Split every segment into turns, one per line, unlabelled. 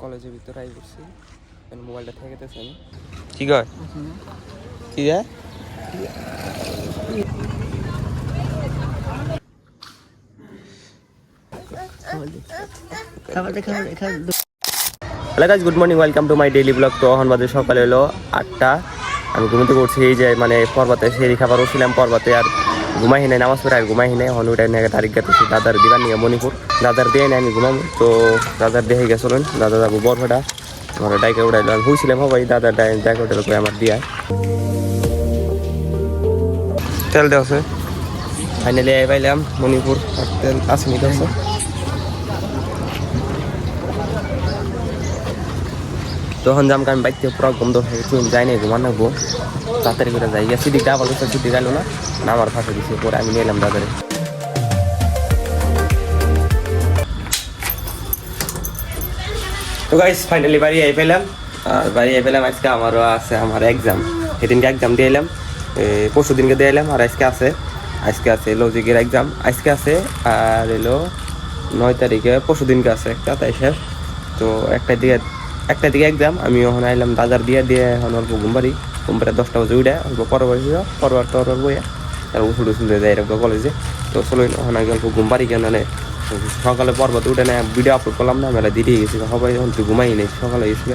কলেজের ভিতরে আই করছি মোবাইলটা থেকে গেছে আমি
কি কয় কি যায় hello guys, good morning, welcome to my daily blog. তো এখন বাজে সকালে হলো 8টা। আমি ঘুমতে করছি এই যে মানে পর্বতে সেই খাবার উঠছিলাম পর্বতে, আর ঘুমাই নাই, নামাজ পড়ে আর ঘুমাই নাই। এখন ওইটা নিয়ে তারিখ গেতেছি দাদার দিবার নিয়ে মণিপুর। দাদার দিয়ে নেই আমি ঘুমাবো, তো দাদার দেখে গেছিলেন দাদা যাবো বরফাটা আমার ডাইকে উঠাইলো। আমি হয়েছিলাম সবাই দাদার ডাইকে উঠাইলো আমার দিয়ে তেল দেওয়া আছে। ফাইনালি আই পাইলাম মণিপুর, আর তেল আসেনি তো আছে। তখন যাম আমি বাইক থেকে পুরো গন্ধ হয়ে গেছি, যাই নাই ঘুমান নাকবো, তাড়াতাড়ি করে যাই। সিটি ডাবল সিটি গেল না আমার ফাঁসে দিচ্ছে, পরে আমি নিয়ে এলাম দাদারে। তো গাইস ফাইনালি বাড়ি আই পেলাম, আর বাড়ি আই পেলাম। আজকে আমারও আছে আমার এক্সাম, সেদিনকে এক্সাম দিয়ে এলাম, পরশু দিনকে দিয়ে এলাম। আর আজকে আছে লজিকের এক্সাম আজকে আছে, আর এলো 9 তারিখে পরশু দিনকে আছে একটা, তাই শেষ। তো একটা দিকে এক্সাম। আমি ওখানে আইলাম দাদার দিয়ে এখন অল্প ঘুমবাড়ি 10টা বাজে উঠে অল্প পরবার বইয়া আর উঠে যায় এরকম কলেজে। তো চলো ওখানে আগে অল্প ঘুমবাড়ি কেন সকালে পর্বত উঠে না ভিডিও আপলোড করলাম না, মেলা দেরি গেছি সবাই, যখন তুই ঘুমাই নেই সকালে গেছি,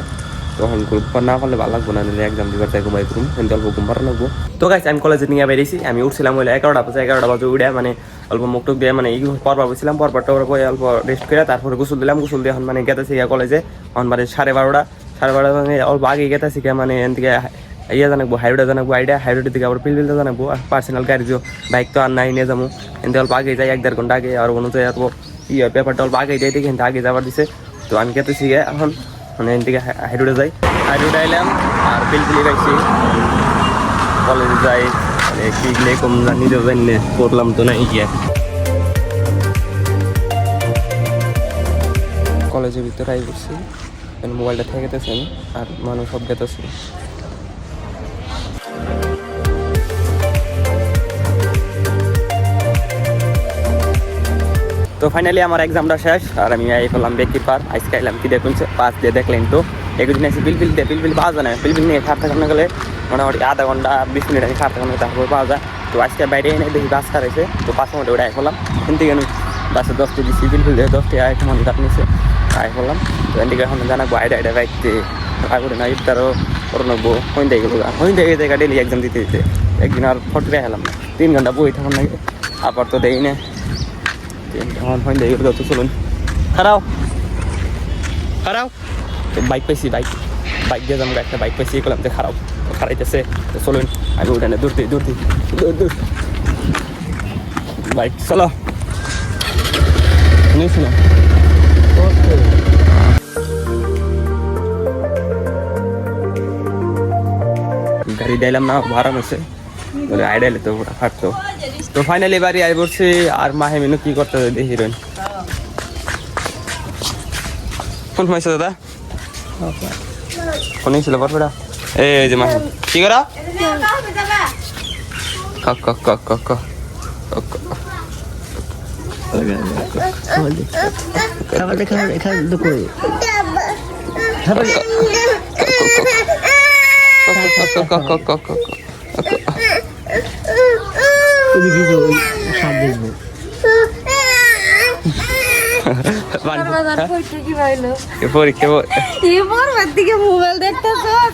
তখন গ্রুপ না পারলে ভালো লাগবো না, নিলে এক্সাম দিবার তাই ঘুমাই করুম, কিন্তু অল্প ঘুম পারা লাগবো। তো গাইস আমি কলেজে নিয়ে বেরিয়েছি, আমি উঠছিলাম হইলে 11টা বাজে উঠে মানে অল্প মুখ টুক দিয়ে মানে পর্বা বসছিলাম, পর্বটা অল্প রেস্ট করে তারপরে গোসল দিলাম। গোসল দিয়ে এখন মানে গেতেছি কলেজে, এখন মানে 12:30 মানে অল্প আগে গেতেছি মানে এন থেকে ইয়ে জানাবো হাইরোডে জানাবো হাইরোডের দিকে আবার পিলপিলটা জানাবো, আর পার্সোনাল গাড়ি দিও বাইক তো আর নাই নিয়ে যাবো, কিন্তু অল্প আগে যাই 1-1.5 ঘন্টা আগে। আর কোনো যাই অল্প পেপারটা অল্প আগে যাই দেখি, কিন্তু আগে যাবার দিছে। তো আমি গেতেছি এখন মানে এন থেকে হাইরোডে যাই, হাইরোডে এলাম আর পিলপিলি পাইছি কলেজে যাই, মানে কি কম নিজেও জানি করলাম তো নাই গিয়ে।
কলেজের ভিতরে আই করছি মোবাইলটা থেকে গেছে আমি আর মানুষ সব গেতেছি।
তো ফাইনালি আমার এক্সামটা শেষ, আর আমি এই করলাম ব্যাক কিপার। আজকে এলাম কি দেখুন পাস দিয়ে দেখলেন তো একদিন আসি পিলপিল পাওয়া যায় না, পিলপিল নিয়ে খাটতে খাটতে গেলে মোটামুটি আধা ঘন্টা 20 মিনিট আমি খাটতে খাটতে তারপর পাওয়া যায়। তো আজকে বাইরে এনে দেখি বাস খারাইছে, তো 5 মিনিট ওটা আই করলাম। কিন্তু কেন বাসে 10 কেজি পিলপিল দিয়ে 10 টাকা এক মানুষ কাট নিচ্ছে আই করলাম। তো এদিকে এখন জানাবো আইডা বাইকতে আগে না ইফতারও করে নেবো। হইন দেখে জায়গা ডেলি এক্সাম দিতে একদিন আর 40 টাকা হেলাম না, 3 ঘন্টা বই থাকুন নাকি আবার তো দেই না। এখন হইন দেখে তো চলুন খারাও তো বাইক পাইছি, বাইক দিয়ে যাবো, একটা বাইক পাইছি করলাম যে খারাপ খারাইতেছে। তো চলুন আমি উঠানে দূর বাইক চলো শুনেছিল গাড়ি দিলাম না ভাড়া হচ্ছে বলে আইডাইলে তো ফাটতো। তো ফাইনালি বাড়ি আই পড়ছি, আর মাহে মিনু কি করতে দেখি হিরোইন ফোন হয়েছে দাদা ফোন ছিল বরফেটা এই যে মাহে কি করা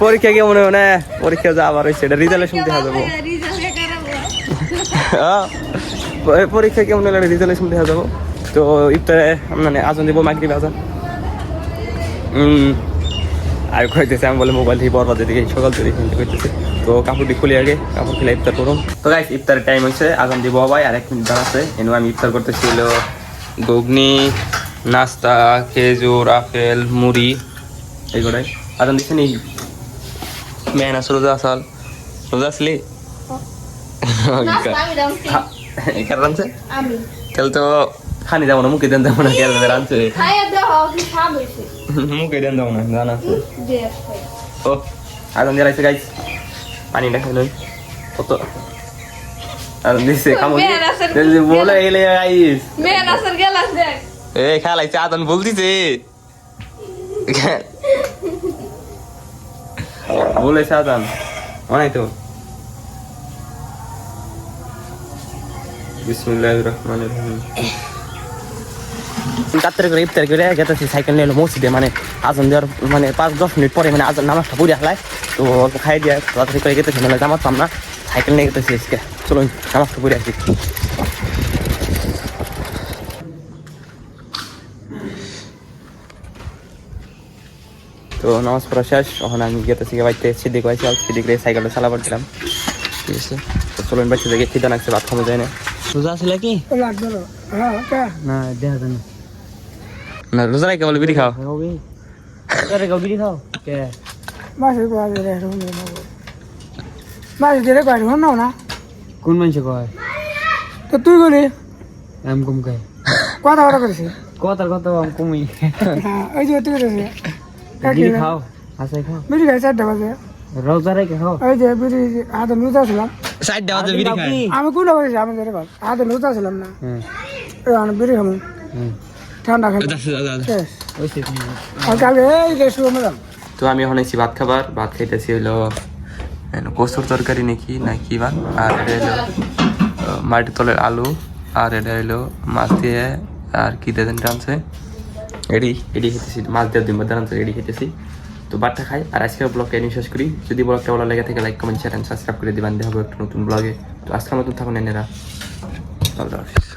পরীক্ষা কেমন না পরীক্ষা যা আবার হয়েছে এটা রিজাল্ট শুনতে যাবো, পরীক্ষা কেমন হলে রিজাল্ট শুনতে যাবো। তো ইফতারে মানে আজন দিব মাগরিব আজান আর কইতেছে, আমি বলে মোবাইল থেকে বরবাদের দিকে সকাল থেকে কিনতে কইতেছে। তো কাপড়টি খুলে আগে কাপড় খুলে ইফতার করুন। তো গাইস ইফতারের টাইম হয়েছে, আজান দিব ভাই আর 1 মিনিট দাঁড়াচ্ছে। এনে আমি ইফতার করতেছিল ঘুগনি, নাস্তা, খেজুর, আপেল, মুড়ি এইগুলাই। আজান দিচ্ছে নি মেহনাস রোজা আসলি রাঁধছে তাহলে তো খানি যাবো না, মুখে দেন যাবো না, কে রাঁধছে মুখে দেন যাবো না জানা আছে। ও আজান দিয়ে রাখছে গাইস, পানিটা খাইলেন কত আজান দিচ্ছে বলে এলে গাইস এই খেলাইছে আজান বলতিছে বলেছে আজান অনেক তো বিসমিল্লাহির রহমানির রহিম
রাত্রে করে ইফতার করে গেতেছি সাইকেল নিয়ে এলো মসজিদে মানে আজান দেওয়ার মানে 5-10 মিনিট পরে মানে আজান নামাজটা পড়ে আসলায় তো অল্প খাই দিয়ে রাত্রে করে গেতেছি মানে জামাতাম না সাইকেল নিয়ে গেতেছি আজকে চলুন নামাজটা পড়ে আসি তো নামাজ পড়া শেষ এখন আমি গেতেছি বাড়িতে সিদ্দিক হয়েছি সিদ্দিক সাইকেলটা চালাবার দিলাম ঠিক আছে তো চলুন বাচ্চা থেকে খিদা লাগছে ভাত খাওয়া যায় না রোজা আসলে কি না দেখা যায় না রোজা রাখে বলে বিড়ি খাও বিড়ি খাও কে কোন মানুষ কয়
তো তুই বলি
আমি কম খাই
কথা বড় করেছি
কথা আমি কমই
ওই যে তুই করেছি
বিড়ি খাও আসাই খাও
বিড়ি খাই 4টা বাজে
রোজা রেখে খাও
ওই যে বিড়ি হাতে লুচা ছিলাম
4টা বাজে বিড়ি খাই
আমি কোনটা করেছি আমি ধরে পার হাতে লুচা ছিলাম না আমি বিড়ি খাবো ঠান্ডা খাই শেষ আর কালকে এই যে শুরু ম্যাডাম
তো আমি এখন এসেছি ভাত খাবার ভাত খাইতেছি হইলো কচুর তরকারি নাকি না কি ভাত আর এটা হইলো মাটির তলের আলু আর এটা হইলো মাছ দিয়ে আর কি দিয়ে রাঁধছে এডি খেতেছি মাছ দিয়ে ডিম বাদা রাঁধছে এডি খেতেছি তো ভাতটা খাই আর আজকের ব্লগটা এনে শেষ করি যদি ব্লগটা ভালো লেগে থাকে like comment share and subscribe করে দিবেন দেখা হবে একটা নতুন ব্লগে তো আজকের মতন থাকুন এনেরা আল্লাহ হাফিজ